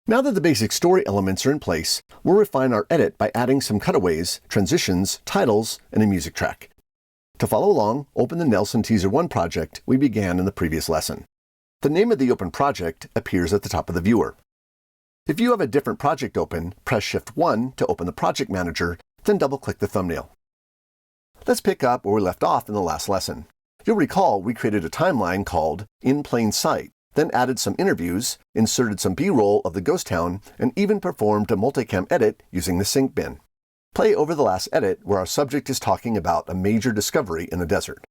Now that the basic story elements are in place, we'll refine our edit by adding some cutaways, transitions, titles, and a music track. To follow along, open the Nelson Teaser 1 project we began in the previous lesson. The name of the open project appears at the top of the viewer. If you have a different project open, press Shift-1 to open the project manager, then double-click the thumbnail. Let's pick up where we left off in the last lesson. You'll recall we created a timeline called In Plain Sight, then added some interviews, inserted some B-roll of the ghost town, and even performed a multicam edit using the sync bin. Play over the last edit where our subject is talking about a major discovery in the desert.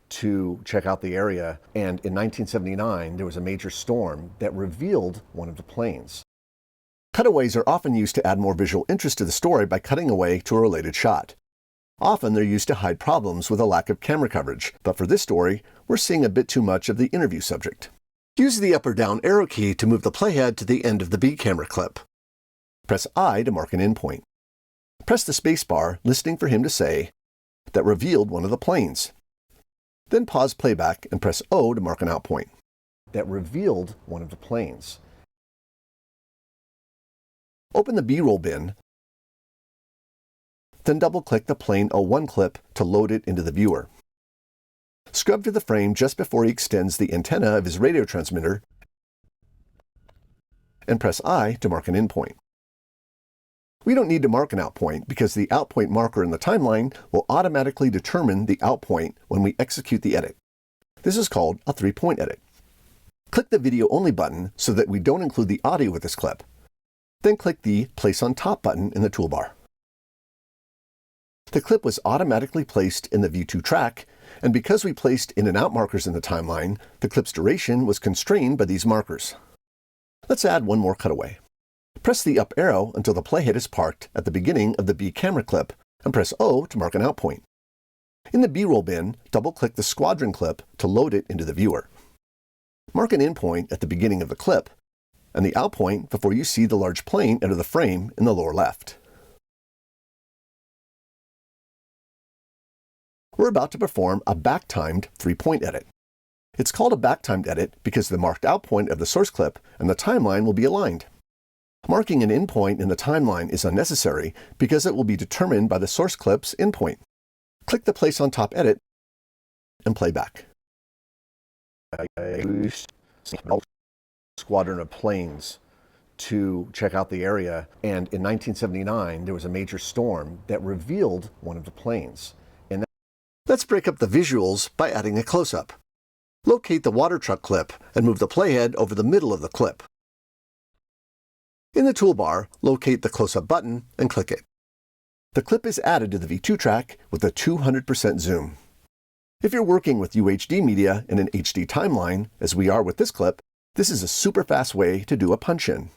To check out the area, and in 1979 there was a major storm that revealed one of the planes. Cutaways are often used to add more visual interest to the story by cutting away to a related shot. Often they're used to hide problems with a lack of camera coverage, but for this story, we're seeing a bit too much of the interview subject. Use the up or down arrow key to move the playhead to the end of the B camera clip. Press I to mark an endpoint. Press the spacebar, listening for him to say, "That revealed one of the planes." Then pause playback and press O to mark an out point. That revealed one of the planes. Open the B-roll bin, then double-click the Plane 01 clip to load it into the viewer. Scrub to the frame just before he extends the antenna of his radio transmitter, and press I to mark an endpoint. We don't need to mark an out point because the out point marker in the timeline will automatically determine the out point when we execute the edit. This is called a 3-point edit. Click the Video Only button so that we don't include the audio with this clip. Then click the Place on Top button in the toolbar. The clip was automatically placed in the V2 track, and because we placed in and out markers in the timeline, the clip's duration was constrained by these markers. Let's add one more cutaway. Press the up arrow until the playhead is parked at the beginning of the B camera clip, and press O to mark an out point. In the B-roll bin, double-click the squadron clip to load it into the viewer. Mark an endpoint at the beginning of the clip, and the out point before you see the large plane enter the frame in the lower left. We're about to perform a back-timed 3-point edit. It's called a back-timed edit because the marked out point of the source clip and the timeline will be aligned. Marking an endpoint in the timeline is unnecessary because it will be determined by the source clip's endpoint. Click the Place on Top edit and play back. Squadron of planes to check out the area, and in 1979 there was a major storm that revealed one of the planes. Let's break up the visuals by adding a close-up. Locate the water truck clip and move the playhead over the middle of the clip. In the toolbar, locate the close-up button and click it. The clip is added to the V2 track with a 200% zoom. If you're working with UHD media in an HD timeline, as we are with this clip, this is a super fast way to do a punch-in.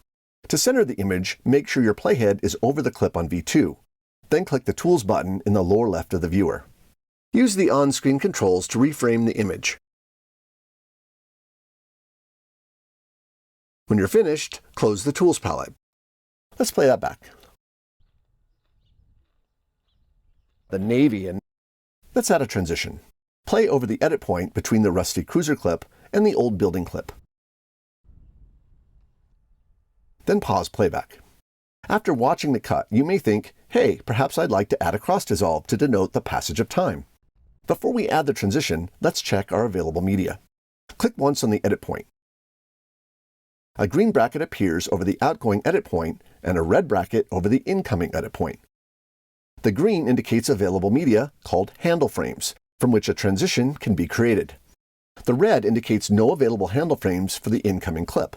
To center the image, make sure your playhead is over the clip on V2. Then click the Tools button in the lower left of the viewer. Use the on-screen controls to reframe the image. When you're finished, close the Tools palette. Let's play that back. The Navy and let's add a transition. Play over the edit point between the rusty cruiser clip and the old building clip. Then pause playback. After watching the cut, you may think, hey, perhaps I'd like to add a cross dissolve to denote the passage of time. Before we add the transition, let's check our available media. Click once on the edit point. A green bracket appears over the outgoing edit point and a red bracket over the incoming edit point. The green indicates available media called handle frames, from which a transition can be created. The red indicates no available handle frames for the incoming clip.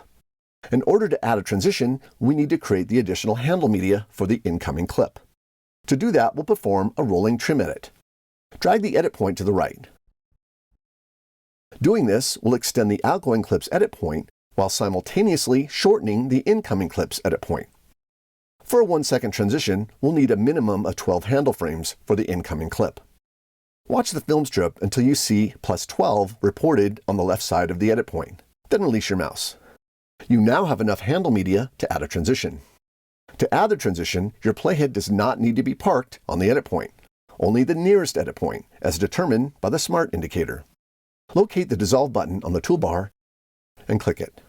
In order to add a transition, we need to create the additional handle media for the incoming clip. To do that, we'll perform a rolling trim edit. Drag the edit point to the right. Doing this will extend the outgoing clip's edit point while simultaneously shortening the incoming clip's edit point. For a 1-second transition, we'll need a minimum of 12 handle frames for the incoming clip. Watch the film strip until you see +12 reported on the left side of the edit point. Then release your mouse. You now have enough handle media to add a transition. To add the transition, your playhead does not need to be parked on the edit point. Only the nearest edit point, as determined by the Smart indicator. Locate the Dissolve button on the toolbar and click it.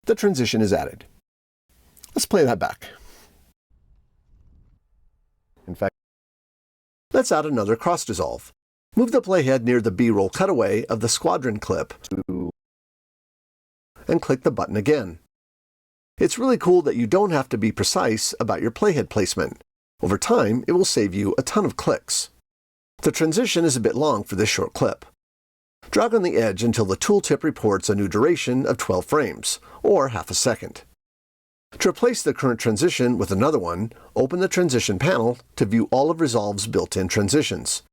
The transition is added. Let's play that back. In fact, let's add another cross dissolve. Move the playhead near the B-roll cutaway of the squadron clip and click the button again. It's really cool that you don't have to be precise about your playhead placement. Over time, it will save you a ton of clicks. The transition is a bit long for this short clip. Drag on the edge until the tooltip reports a new duration of 12 frames, or half a second. To replace the current transition with another one, open the transition panel to view all of Resolve's built-in transitions.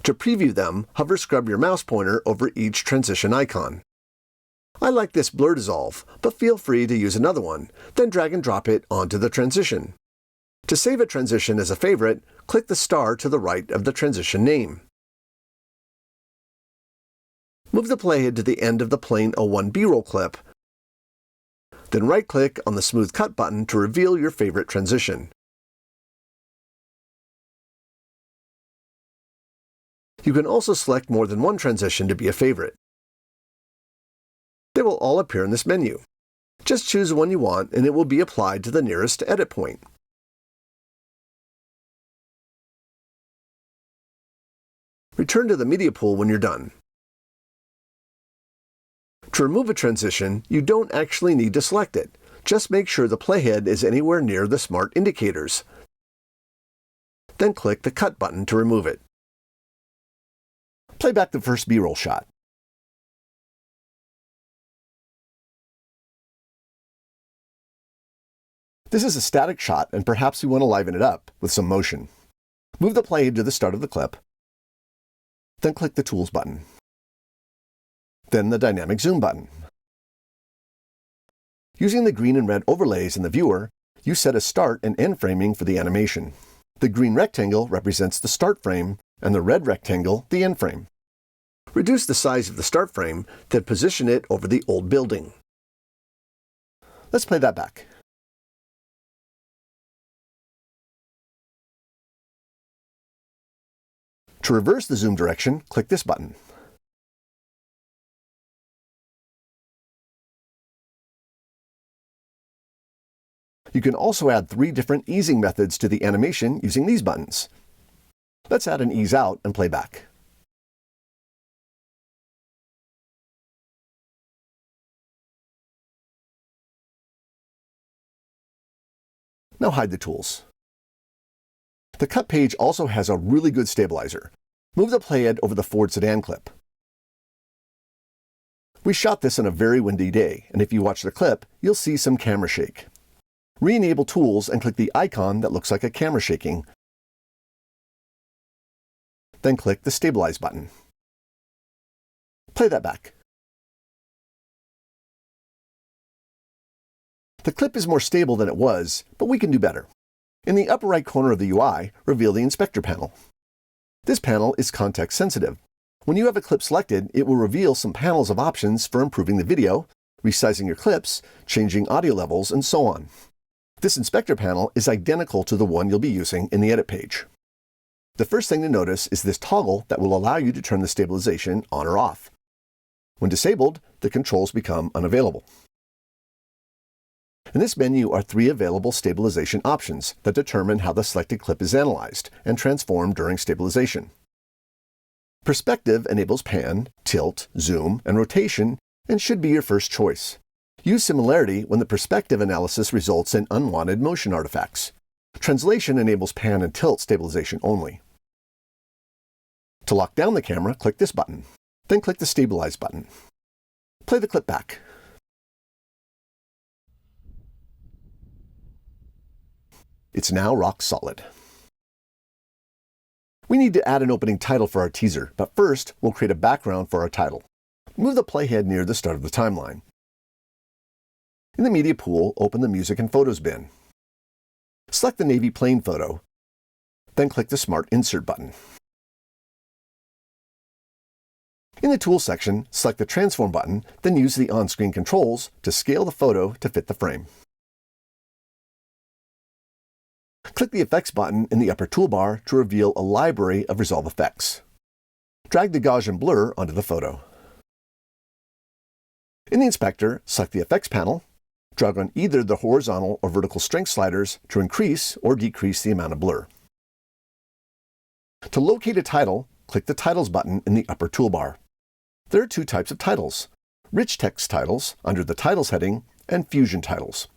To preview them, scrub your mouse pointer over each transition icon. I like this blur dissolve, but feel free to use another one, then drag and drop it onto the transition. To save a transition as a favorite, click the star to the right of the transition name. Move the playhead to the end of the plain 01 B-roll clip, then right-click on the Smooth Cut button to reveal your favorite transition. You can also select more than one transition to be a favorite. They will all appear in this menu. Just choose the one you want and it will be applied to the nearest edit point. Return to the media pool when you're done. To remove a transition, you don't actually need to select it. Just make sure the playhead is anywhere near the smart indicators. Then click the Cut button to remove it. Play back the first B-roll shot. This is a static shot, and perhaps we want to liven it up with some motion. Move the playhead to the start of the clip, then click the Tools button. Then the Dynamic Zoom button. Using the green and red overlays in the viewer, you set a start and end framing for the animation. The green rectangle represents the start frame, and the red rectangle the end frame. Reduce the size of the start frame, then position it over the old building. Let's play that back. To reverse the zoom direction, click this button. You can also add 3 different easing methods to the animation using these buttons. Let's add an ease out and play back. Now hide the tools. The cut page also has a really good stabilizer. Move the playhead over the Ford sedan clip. We shot this on a very windy day, and if you watch the clip, you'll see some camera shake. Re-enable tools and click the icon that looks like a camera shaking. Then click the Stabilize button. Play that back. The clip is more stable than it was, but we can do better. In the upper right corner of the UI, reveal the Inspector panel. This panel is context sensitive. When you have a clip selected, it will reveal some panels of options for improving the video, resizing your clips, changing audio levels, and so on. This Inspector panel is identical to the one you'll be using in the Edit page. The first thing to notice is this toggle that will allow you to turn the stabilization on or off. When disabled, the controls become unavailable. In this menu are 3 available stabilization options that determine how the selected clip is analyzed and transformed during stabilization. Perspective enables pan, tilt, zoom, and rotation, and should be your first choice. Use similarity when the perspective analysis results in unwanted motion artifacts. Translation enables pan and tilt stabilization only. To lock down the camera, click this button. Then click the Stabilize button. Play the clip back. It's now rock solid. We need to add an opening title for our teaser, but first we'll create a background for our title. Move the playhead near the start of the timeline. In the media pool, open the Music and Photos bin. Select the navy plain photo, then click the Smart Insert button. In the Tools section, select the Transform button, then use the on-screen controls to scale the photo to fit the frame. Click the Effects button in the upper toolbar to reveal a library of Resolve effects. Drag the Gaussian blur onto the photo. In the inspector, select the Effects panel, Drag on either the horizontal or vertical strength sliders to increase or decrease the amount of blur. To locate a title, click the Titles button in the upper toolbar. There are two types of titles: rich text titles under the Titles heading and Fusion titles.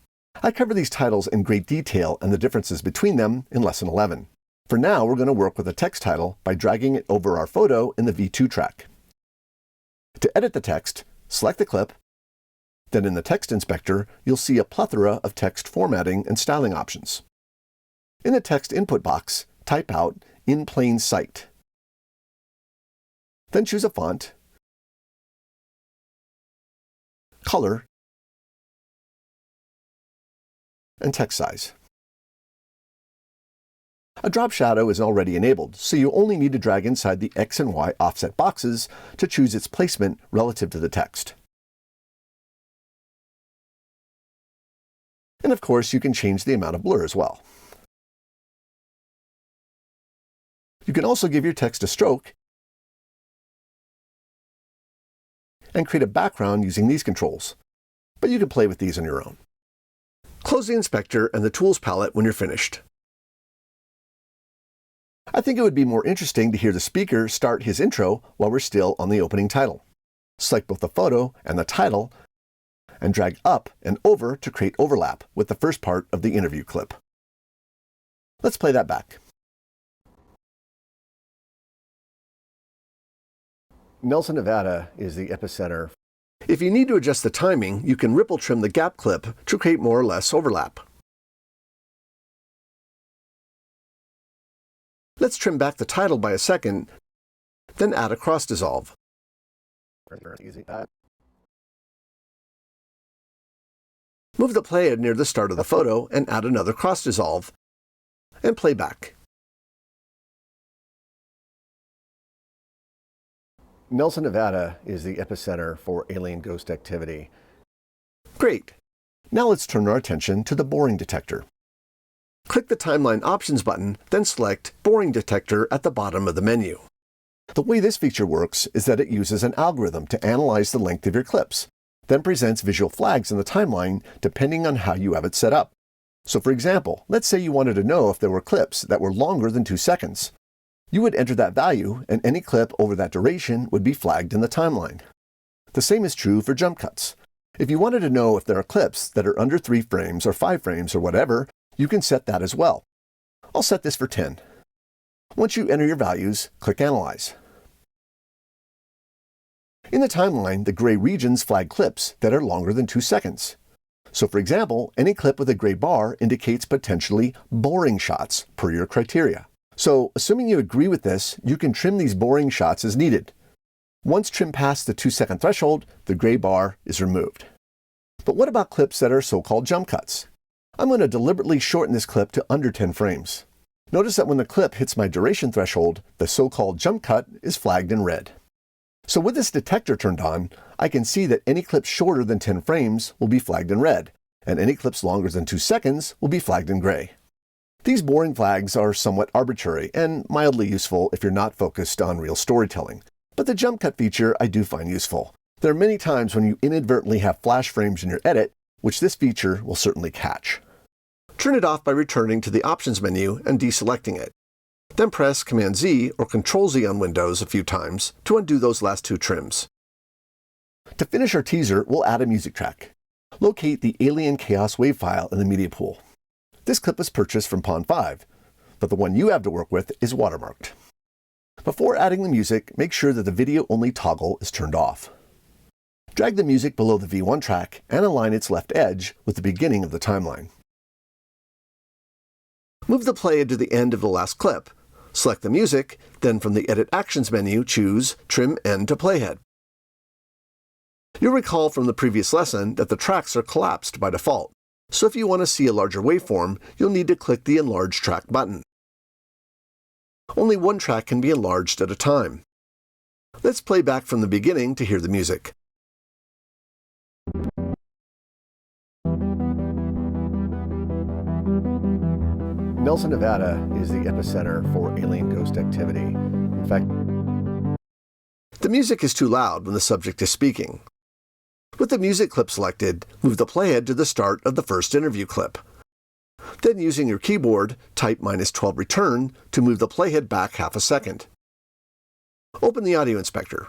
I cover these titles in great detail and the differences between them in Lesson 11. For now, we're going to work with a text title by dragging it over our photo in the V2 track. To edit the text, select the clip. Then in the text inspector, you'll see a plethora of text formatting and styling options. In the text input box, type out "in plain sight." Then choose a font, color, and text size. A drop shadow is already enabled, so you only need to drag inside the X and Y offset boxes to choose its placement relative to the text. And of course, you can change the amount of blur as well. You can also give your text a stroke and create a background using these controls, but you can play with these on your own. Close the inspector and the Tools palette when you're finished. I think it would be more interesting to hear the speaker start his intro while we're still on the opening title. Select both the photo and the title and drag up and over to create overlap with the first part of the interview clip. Let's play that back. Nelson, Nevada is the epicenter. If you need to adjust the timing, you can ripple trim the gap clip to create more or less overlap. Let's trim back the title by a second, then add a cross dissolve. Move the playhead near the start of the photo and add another cross dissolve, and play back. Nelson, Nevada is the epicenter for alien ghost activity. Great! Now let's turn our attention to the boring detector. Click the Timeline Options button, then select Boring Detector at the bottom of the menu. The way this feature works is that it uses an algorithm to analyze the length of your clips, then presents visual flags in the timeline depending on how you have it set up. So for example, let's say you wanted to know if there were clips that were longer than 2 seconds. You would enter that value, and any clip over that duration would be flagged in the timeline. The same is true for jump cuts. If you wanted to know if there are clips that are under 3 frames or 5 frames or whatever, you can set that as well. I'll set this for 10. Once you enter your values, click Analyze. In the timeline, the gray regions flag clips that are longer than 2 seconds. So for example, any clip with a gray bar indicates potentially boring shots per your criteria. So, assuming you agree with this, you can trim these boring shots as needed. Once trimmed past the 2-second threshold, the gray bar is removed. But what about clips that are so-called jump cuts? I'm going to deliberately shorten this clip to under 10 frames. Notice that when the clip hits my duration threshold, the so-called jump cut is flagged in red. So with this detector turned on, I can see that any clips shorter than 10 frames will be flagged in red, and any clips longer than 2 seconds will be flagged in gray. These boring flags are somewhat arbitrary and mildly useful if you're not focused on real storytelling. But the jump cut feature I do find useful. There are many times when you inadvertently have flash frames in your edit, which this feature will certainly catch. Turn it off by returning to the Options menu and deselecting it. Then press Command-Z or Control-Z on Windows a few times to undo those last 2 trims. To finish our teaser, we'll add a music track. Locate the Alien Chaos WAV file in the media pool. This clip was purchased from Pond 5, but the one you have to work with is watermarked. Before adding the music, make sure that the video-only toggle is turned off. Drag the music below the V1 track and align its left edge with the beginning of the timeline. Move the playhead to the end of the last clip. Select the music, then from the Edit Actions menu, choose Trim End to Playhead. You'll recall from the previous lesson that the tracks are collapsed by default. So if you want to see a larger waveform, you'll need to click the Enlarge Track button. Only one track can be enlarged at a time. Let's play back from the beginning to hear the music. Nelson, Nevada is the epicenter for alien ghost activity. In fact, the music is too loud when the subject is speaking. With the music clip selected, move the playhead to the start of the first interview clip. Then using your keyboard, type -12 return to move the playhead back half a second. Open the audio inspector.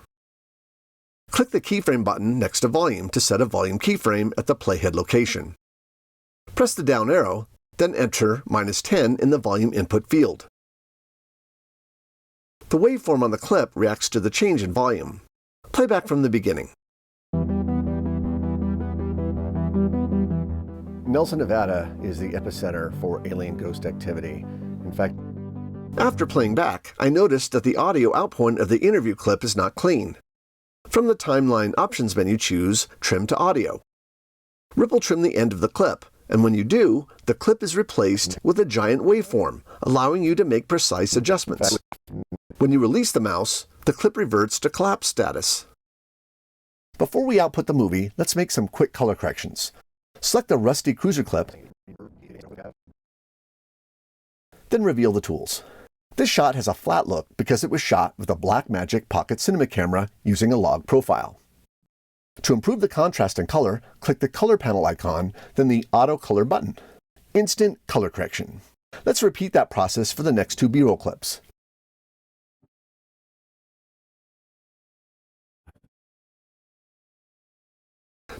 Click the keyframe button next to volume to set a volume keyframe at the playhead location. Press the down arrow, then enter -10 in the volume input field. The waveform on the clip reacts to the change in volume. Play back from the beginning. Nelson, Nevada is the epicenter for alien ghost activity. In fact, after playing back, I noticed that the audio output of the interview clip is not clean. From the Timeline Options menu, choose Trim to Audio. Ripple trim the end of the clip, and when you do, the clip is replaced with a giant waveform, allowing you to make precise adjustments. When you release the mouse, the clip reverts to collapse status. Before we output the movie, let's make some quick color corrections. Select the Rusty Cruiser clip, then reveal the tools. This shot has a flat look because it was shot with a Blackmagic Pocket Cinema camera using a log profile. To improve the contrast and color, click the Color Panel icon, then the Auto Color button. Instant color correction. Let's repeat that process for the next two B-roll clips.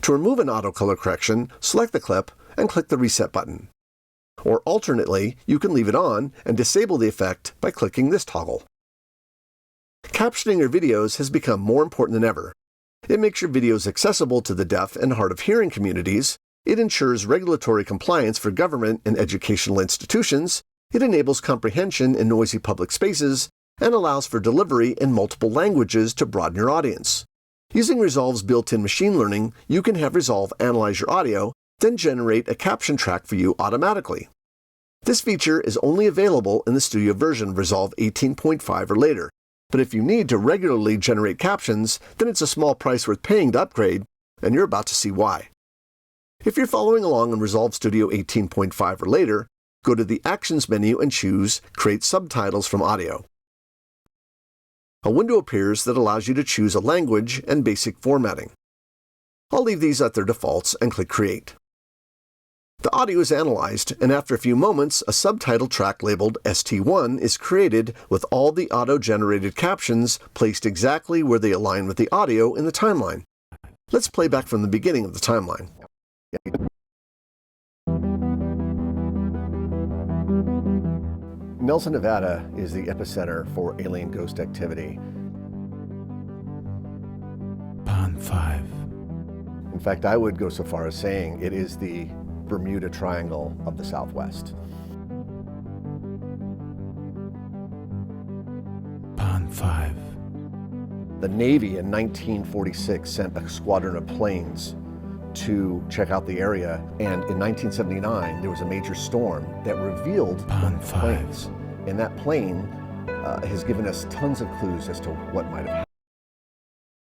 To remove an auto color correction, select the clip and click the Reset button. Or alternately, you can leave it on and disable the effect by clicking this toggle. Captioning your videos has become more important than ever. It makes your videos accessible to the deaf and hard of hearing communities, it ensures regulatory compliance for government and educational institutions, it enables comprehension in noisy public spaces, and allows for delivery in multiple languages to broaden your audience. Using Resolve's built-in machine learning, you can have Resolve analyze your audio, then generate a caption track for you automatically. This feature is only available in the studio version of Resolve 18.5 or later, but if you need to regularly generate captions, then it's a small price worth paying to upgrade, and you're about to see why. If you're following along in Resolve Studio 18.5 or later, go to the Actions menu and choose Create Subtitles from Audio. A window appears that allows you to choose a language and basic formatting. I'll leave these at their defaults and click Create. The audio is analyzed, and after a few moments, a subtitle track labeled ST1 is created with all the auto-generated captions placed exactly where they align with the audio in the timeline. Let's play back from the beginning of the timeline. Nelson, Nevada is the epicenter for alien ghost activity. Pond 5. In fact, I would go so far as saying it is the Bermuda Triangle of the Southwest. Pond 5. The Navy in 1946 sent a squadron of planes to check out the area, and in 1979 there was a major storm that revealed one of the planes. And that plane has given us tons of clues as to what might have happened.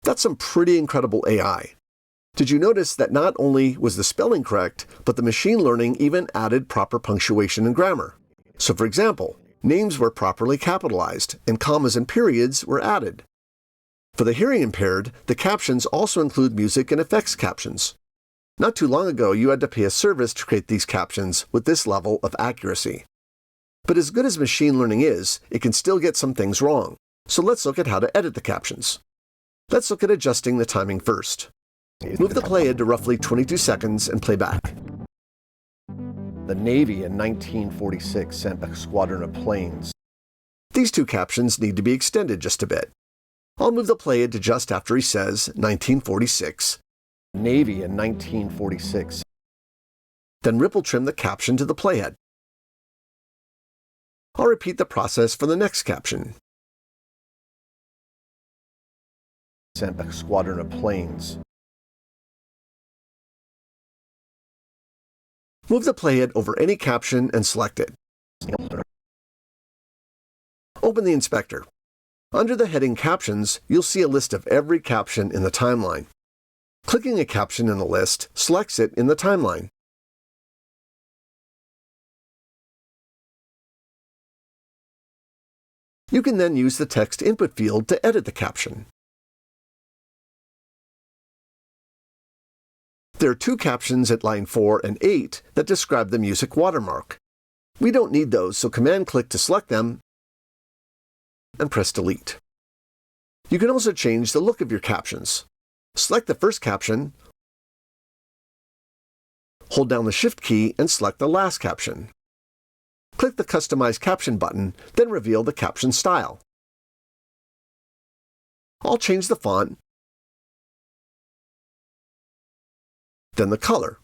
That's some pretty incredible AI. Did you notice that not only was the spelling correct, but the machine learning even added proper punctuation and grammar? So for example, names were properly capitalized, and commas and periods were added. For the hearing impaired, the captions also include music and effects captions. Not too long ago, you had to pay a service to create these captions with this level of accuracy. But as good as machine learning is, it can still get some things wrong. So let's look at how to edit the captions. Let's look at adjusting the timing first. Move the playhead to roughly 22 seconds and play back. The Navy in 1946 sent a squadron of planes. These two captions need to be extended just a bit. I'll move the playhead to just after he says 1946. Navy in 1946. Then ripple trim the caption to the playhead. I'll repeat the process for the next caption. Sent a squadron of planes. Move the playhead over any caption and select it. Open the inspector. Under the heading Captions, you'll see a list of every caption in the timeline. Clicking a caption in the list selects it in the timeline. You can then use the text input field to edit the caption. There are two captions at line 4 and 8 that describe the music watermark. We don't need those, so Command-click to select them and press Delete. You can also change the look of your captions. Select the first caption, hold down the Shift key and select the last caption. Click the Customize Caption button, then reveal the caption style. I'll change the font, then the color.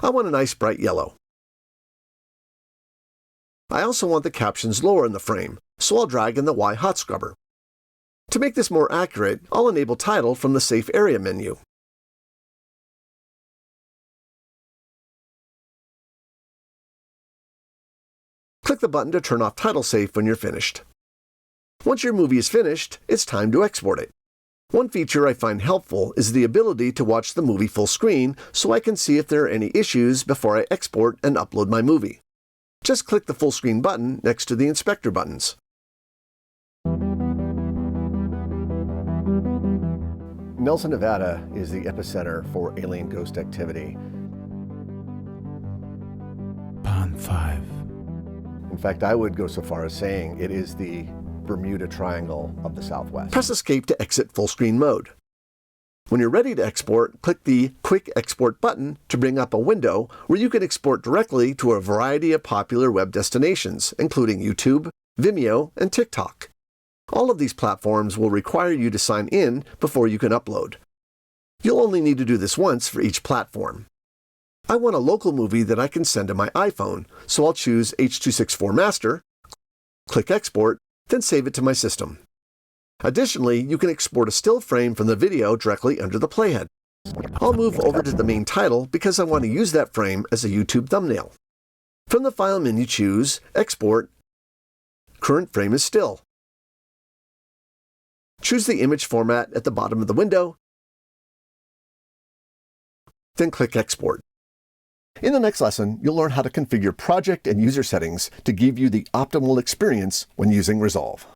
I want a nice bright yellow. I also want the captions lower in the frame, so I'll drag in the Y hot scrubber. To make this more accurate, I'll enable Title from the Safe Area menu. Click the button to turn off Title Safe when you're finished. Once your movie is finished, it's time to export it. One feature I find helpful is the ability to watch the movie full screen so I can see if there are any issues before I export and upload my movie. Just click the full screen button next to the inspector buttons. Nelson, Nevada is the epicenter for alien ghost activity. Pond 5. In fact, I would go so far as saying it is the Bermuda Triangle of the Southwest. Press Escape to exit full screen mode. When you're ready to export, click the Quick Export button to bring up a window where you can export directly to a variety of popular web destinations, including YouTube, Vimeo, and TikTok. All of these platforms will require you to sign in before you can upload. You'll only need to do this once for each platform. I want a local movie that I can send to my iPhone, so I'll choose H.264 Master, click Export, then save it to my system. Additionally, you can export a still frame from the video directly under the playhead. I'll move over to the main title because I want to use that frame as a YouTube thumbnail. From the File menu, choose Export. Current frame is still. Choose the image format at the bottom of the window, then click Export. In the next lesson, you'll learn how to configure project and user settings to give you the optimal experience when using Resolve.